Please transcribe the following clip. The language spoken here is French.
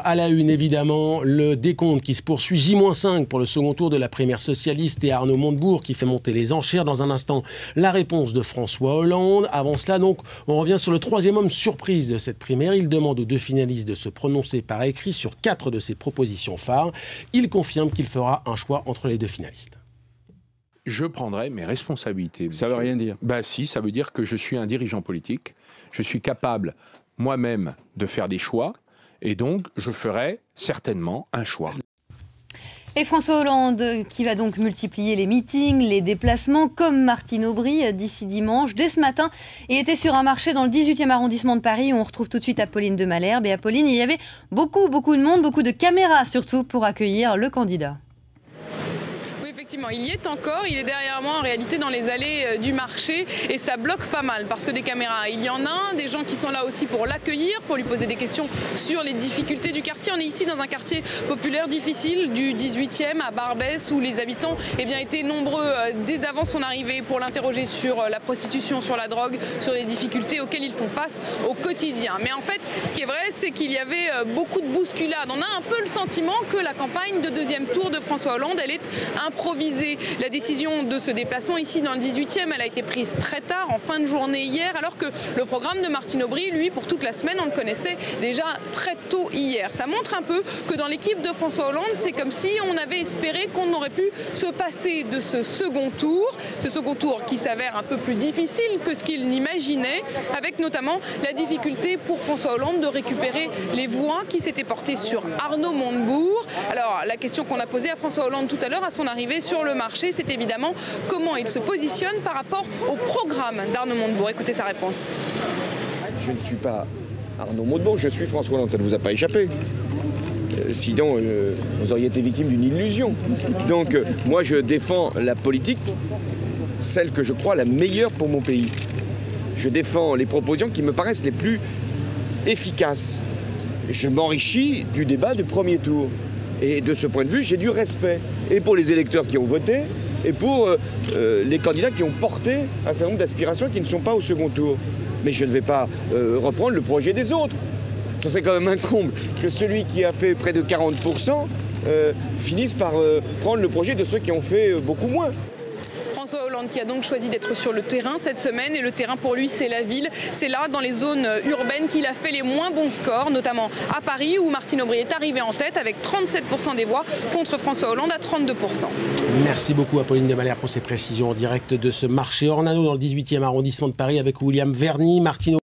À la une, évidemment, le décompte qui se poursuit. J-5 pour le second tour de la primaire socialiste et Arnaud Montebourg qui fait monter les enchères. Dans un instant, la réponse de François Hollande. Avant cela, donc, on revient sur le troisième homme surprise de cette primaire. Il demande aux deux finalistes de se prononcer par écrit sur 4 de ses propositions phares. Il confirme qu'il fera un choix entre les deux finalistes. Je prendrai mes responsabilités. Ça veut rien dire. Bah si, ça veut dire que je suis un dirigeant politique. Je suis capable moi-même de faire des choix. Et donc, je ferai certainement un choix. Et François Hollande qui va donc multiplier les meetings, les déplacements, comme Martine Aubry d'ici dimanche. Dès ce matin, il était sur un marché dans le 18e arrondissement de Paris où on retrouve tout de suite Apolline de Malherbe. Et Apolline, il y avait beaucoup de monde, beaucoup de caméras surtout pour accueillir le candidat. Effectivement, il y est encore, il est derrière moi en réalité dans les allées du marché et ça bloque pas mal parce que des caméras, il y en a, des gens qui sont là aussi pour l'accueillir, pour lui poser des questions sur les difficultés du quartier. On est ici dans un quartier populaire difficile du 18e à Barbès où les habitants étaient nombreux dès avant son arrivée pour l'interroger sur la prostitution, sur la drogue, sur les difficultés auxquelles ils font face au quotidien. Mais en fait, ce qui est vrai, c'est qu'il y avait beaucoup de bousculades. On a un peu le sentiment que la campagne de deuxième tour de François Hollande, elle est improvisée. La décision de ce déplacement ici dans le 18e, elle a été prise très tard, en fin de journée hier, alors que le programme de Martine Aubry, lui, pour toute la semaine, on le connaissait déjà très tôt hier. Ça montre un peu que dans l'équipe de François Hollande, c'est comme si on avait espéré qu'on aurait pu se passer de ce second tour qui s'avère un peu plus difficile que ce qu'il n'imaginait, avec notamment la difficulté pour François Hollande de récupérer les voix qui s'étaient portées sur Arnaud Montebourg. Alors, la question qu'on a posée à François Hollande tout à l'heure à son arrivée sur le marché, c'est évidemment comment il se positionne par rapport au programme d'Arnaud Montebourg. Écoutez sa réponse. Je ne suis pas Arnaud Montebourg, je suis François Hollande, ça ne vous a pas échappé. Sinon, vous auriez été victime d'une illusion. Donc, moi, je défends la politique, celle que je crois la meilleure pour mon pays. Je défends les propositions qui me paraissent les plus efficaces. Je m'enrichis du débat du premier tour. Et de ce point de vue, j'ai du respect. Et pour les électeurs qui ont voté, et pour les candidats qui ont porté un certain nombre d'aspirations qui ne sont pas au second tour. Mais je ne vais pas reprendre le projet des autres. Ça serait quand même un comble que celui qui a fait près de 40% finisse par prendre le projet de ceux qui ont fait beaucoup moins. François Hollande qui a donc choisi d'être sur le terrain cette semaine et le terrain pour lui c'est la ville. C'est là dans les zones urbaines qu'il a fait les moins bons scores, notamment à Paris où Martine Aubry est arrivée en tête avec 37% des voix contre François Hollande à 32%. Merci beaucoup Apolline de Malherbe pour ces précisions en direct de ce marché Ornano dans le 18e arrondissement de Paris avec William Verny, Martine